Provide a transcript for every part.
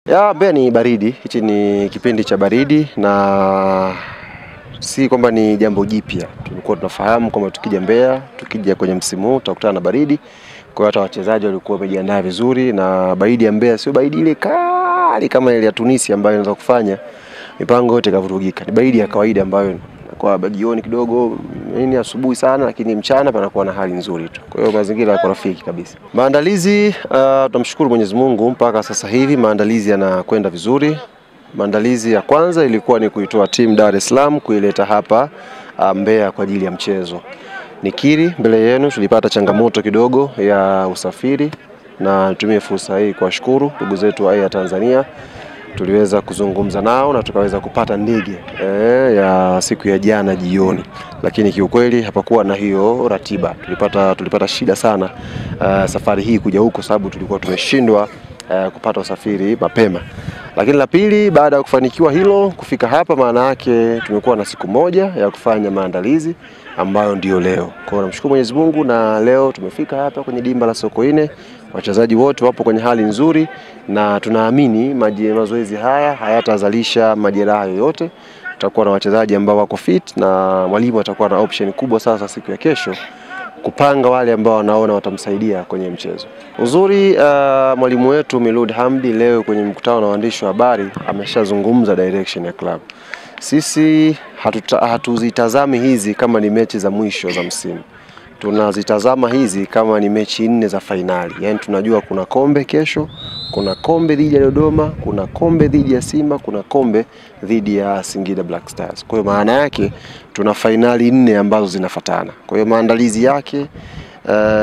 Ya Mbeya ni baridi, hichi ni kipindi cha baridi na si kwamba ni jambo jipya. Tulikuwa tunafahamu kwamba tukija Mbeya, tukija kwenye msimu huu tutakutana na baridi. Kwa hiyo hata wachezaji walikuwa wamejiandaa vizuri, na baridi ya Mbeya sio baridi ile kali kama ile ya Tunisia ambayo inaweza kufanya mipango yote kavurugika. Ni baridi ya kawaida ambayo kwa jioni kidogo, asubuhi sana, lakini mchana panakuwa na hali nzuri tu. Kwa hiyo mazingira yako rafiki kabisa. Maandalizi, tunamshukuru Mwenyezi Mungu, mpaka sasa hivi maandalizi yanakwenda vizuri. Maandalizi ya kwanza ilikuwa ni kuitoa timu Dar es Salaam kuileta hapa Mbeya kwa ajili ya mchezo. Nikiri mbele yenu tulipata changamoto kidogo ya usafiri, na nitumie fursa hii kuwashukuru ndugu zetu wa Air Tanzania. Tuliweza kuzungumza nao na tukaweza kupata ndege ya siku ya jana jioni, lakini kiukweli hapakuwa na hiyo ratiba. Tulipata shida sana safari hii kuja huko, sababu tulikuwa tumeshindwa kupata usafiri mapema. Lakini la pili, baada ya kufanikiwa hilo kufika hapa, maana yake tumekuwa na siku moja ya kufanya maandalizi ambayo ndio leo. Kwa hiyo namshukuru Mwenyezi Mungu, na leo tumefika hapa kwenye dimba la Sokoine. Wachezaji wote wapo kwenye hali nzuri, na tunaamini mazoezi haya hayatazalisha majeraha yoyote. Tutakuwa na wachezaji ambao wako fit, na mwalimu atakuwa na option kubwa sasa siku ya kesho kupanga wale ambao wanaona watamsaidia kwenye mchezo. Uzuri, mwalimu wetu Milud Hamdi leo kwenye mkutano na waandishi wa habari ameshazungumza direction ya club. Sisi hatuzitazami hizi kama ni mechi za mwisho za msimu. Tunazitazama hizi kama ni mechi 4 za finali. Yaani tunajua kuna kombe kesho, kuna kombe dhidi ya Dodoma, kuna kombe dhidi ya Simba, kuna kombe dhidi ya Singida Black Stars. Kwa hiyo maana yake tuna finali 4 ambazo zinafuatana. Kwa hiyo maandalizi yake,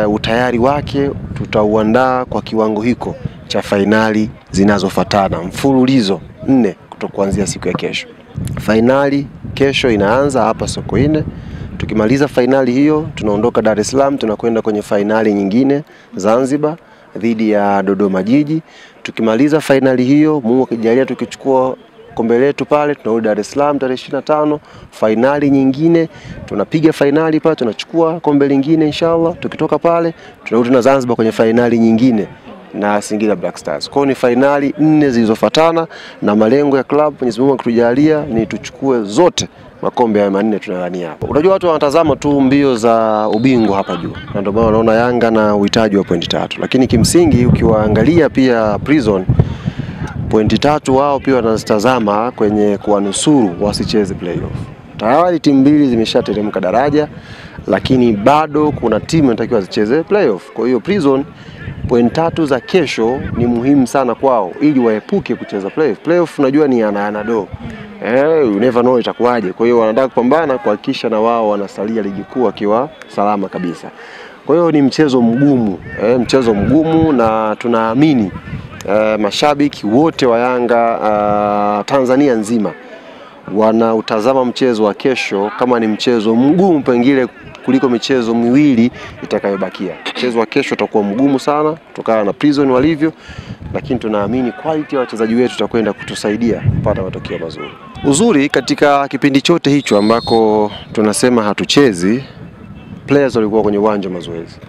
utayari wake tutauandaa kwa kiwango hiko cha finali zinazofuatana mfululizo 4 kuanzia siku ya kesho. Finali kesho inaanza hapa Sokoine. Tukimaliza finali hiyo tunaondoka Dar es Salaam, tunakwenda kwenye finali nyingine Zanzibar dhidi ya Dodoma Jiji. Tukimaliza finali hiyo, Mungu akijalia, tukichukua kombe letu pale, tunarudi Dar es Salaam tarehe 25, finali nyingine, tunapiga finali pale, tunachukua kombe lingine inshallah. Tukitoka pale tunarudi na Zanzibar kwenye finali nyingine na Singida Black Stars. Kwa ni finali 4 zilizofuatana, na malengo ya club Mwenyezi Mungu akitujalia ni tuchukue zote makombe haya 4 tunalania hapa. Unajua watu wanatazama tu mbio za ubingwa hapa juu, na ndio maana wanaona Yanga na uhitaji wa pointi 3, lakini kimsingi ukiwaangalia pia Prison pointi 3 wao pia wanazitazama kwenye kuwanusuru wasicheze playoff. Tayari timu 2 zimeshateremka daraja, lakini bado kuna timu inatakiwa zicheze playoff. Kwa hiyo Prison pointi 3 za kesho ni muhimu sana kwao ili waepuke kucheza playoff. Playoff unajua ni anado. You never know itakuwaje. Kwa hiyo wanataka kupambana kuhakikisha na wao wanasalia ligi kuu akiwa salama kabisa. Kwa hiyo ni mchezo mgumu, mchezo mgumu, na tunaamini mashabiki wote wa Yanga Tanzania nzima wanautazama mchezo wa kesho kama ni mchezo mgumu pengine kuliko michezo miwili itakayobakia. Mchezo wa kesho utakuwa mgumu sana kutokana na Prison walivyo, lakini tunaamini quality ya wachezaji wetu itakwenda kutusaidia kupata matokeo mazuri. Uzuri katika kipindi chote hicho ambako tunasema hatuchezi, players walikuwa kwenye uwanja wa mazoezi.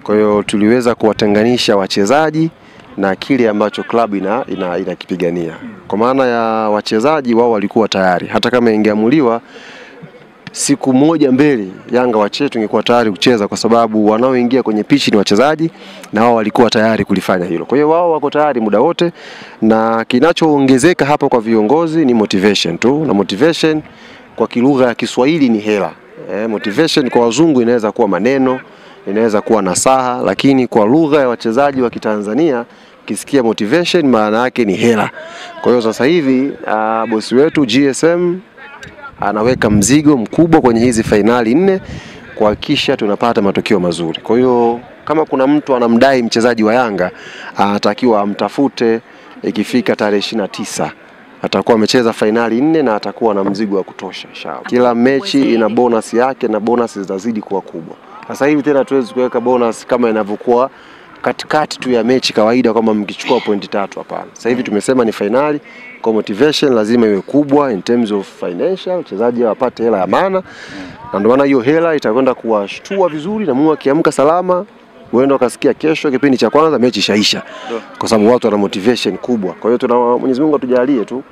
Kwa hiyo tuliweza kuwatenganisha wachezaji na kile ambacho klabu inakipigania. Kwa maana ya wachezaji, wao walikuwa tayari. Hata kama ingeamuliwa siku moja mbele Yanga wachezaji tungekuwa tayari kucheza, kwa sababu wanaoingia kwenye pichi ni wachezaji, na wao walikuwa tayari kulifanya hilo. Kwa hiyo wao wako tayari muda wote, na kinachoongezeka hapa kwa viongozi ni motivation tu, na motivation kwa kilugha ya Kiswahili ni hela. Motivation kwa wazungu inaweza kuwa maneno, inaweza kuwa nasaha, lakini kwa lugha ya wachezaji wa Kitanzania kisikia motivation maana yake ni hela. Kwa hiyo sasa hivi bosi wetu GSM anaweka mzigo mkubwa kwenye hizi finali 4 kuhakikisha tunapata matokeo mazuri. Kwa hiyo kama kuna mtu anamdai mchezaji wa Yanga, anatakiwa amtafute ikifika tarehe 29. Atakuwa amecheza finali 4 na atakuwa na mzigo wa kutosha inshallah. Kila mechi ina bonus yake, na bonus zitazidi kuwa kubwa. Sasa hivi tena tuwezi kuweka bonus kama inavyokuwa katikati tu ya mechi kawaida kama mkichukua pointi 3, hapana. Sasa hivi tumesema ni finali, kwa motivation lazima iwe kubwa in terms of financial, wachezaji wapate hela ya maana, na ndio maana hiyo hela itakwenda kuwashtua vizuri, na Mungu akiamka salama Uenda ukasikia kesho kipindi cha kwanza mechi ishaisha. Kwa sababu watu wana motivation kubwa. Kwa hiyo Mwenyezi Mungu atujalie tu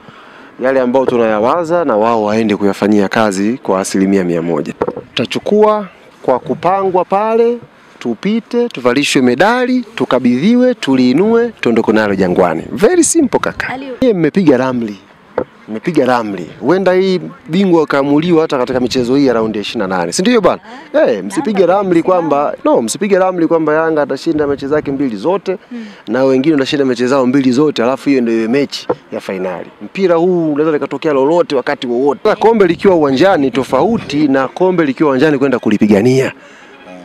yale ambao tunayawaza na wao waende kuyafanyia kazi kwa 100%. Tutachukua kwa kupangwa pale, tupite, tuvalishwe medali, tukabidhiwe, tuliinue, tuondoke nalo Jangwani. Very simple kaka. Mmepiga ramli. Huenda hii bingwa kaamuliwa hata katika michezo hii ya raundi ya 28. Si ndio bwana? Msipige ramli kwamba Yanga atashinda mechi zake 2 zote na wengine watashinda mechi zao 2 zote, alafu hiyo ndio mechi ya finali. Mpira huu unaweza likatokea lolote wakati wowote. Kombe likiwa uwanjani tofauti na kombe likiwa uwanjani kwenda kulipigania.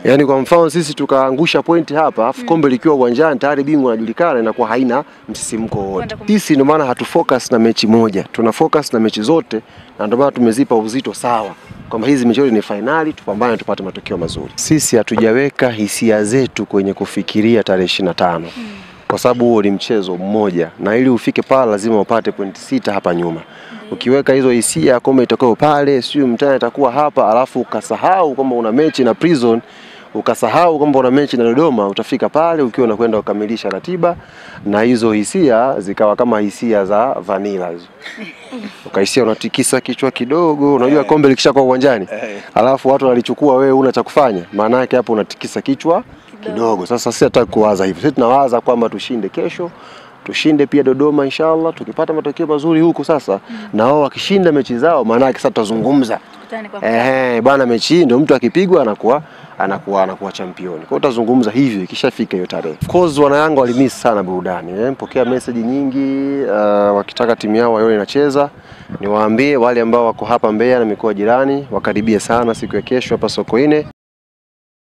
Yaani kwa mfano sisi tukaangusha pointi hapa, afu kombe likiwa uwanjani tayari bingwa anajulikana, inakuwa haina msisimko wote. Sisi ndio maana hatufocus na mechi moja, tuna focus na mechi zote, na ndio maana tumezipa uzito sawa. Kwamba hizi mechi ni finali, tupambane tupate matokeo mazuri. Sisi hatujaweka hisia zetu kwenye kufikiria tarehe 25. Kwa sababu huo ni mchezo mmoja, na ili ufike pale lazima upate pointi 6 hapa nyuma. Ukiweka hizo hisia kombe itakao pale, sio mtani itakuwa hapa, alafu ukasahau kwamba una mechi na Prison, ukasahau kwamba una mechi na Dodoma, utafika pale ukiwa unakwenda kukamilisha ratiba na hizo hisia zikawa kama hisia za vanilla hizo. Ukaisia unatikisa kichwa kidogo, unajua kombe likishakuwa uwanjani, alafu watu walichukua, wewe una cha kufanya, maana yake hapo unatikisa kichwa kidogo. Sasa sisi hataki kuwaza hivyo. Sisi tunawaza kwamba tushinde kesho, tushinde pia Dodoma inshallah, tukipata matokeo mazuri huku sasa na wao wakishinda mechi zao, maana yake sasa tutazungumza. Bwana mechi hii ndio mtu akipigwa anakuwa championi. Kwa hiyo tutazungumza hivyo ikishafika hiyo tarehe. Of course wana Yanga walimiss sana burudani. Pokea message nyingi wakitaka timu yao wao inacheza. Niwaambie wale ambao wako hapa Mbeya na mikoa jirani wakaribie sana siku ya kesho hapa Sokoine.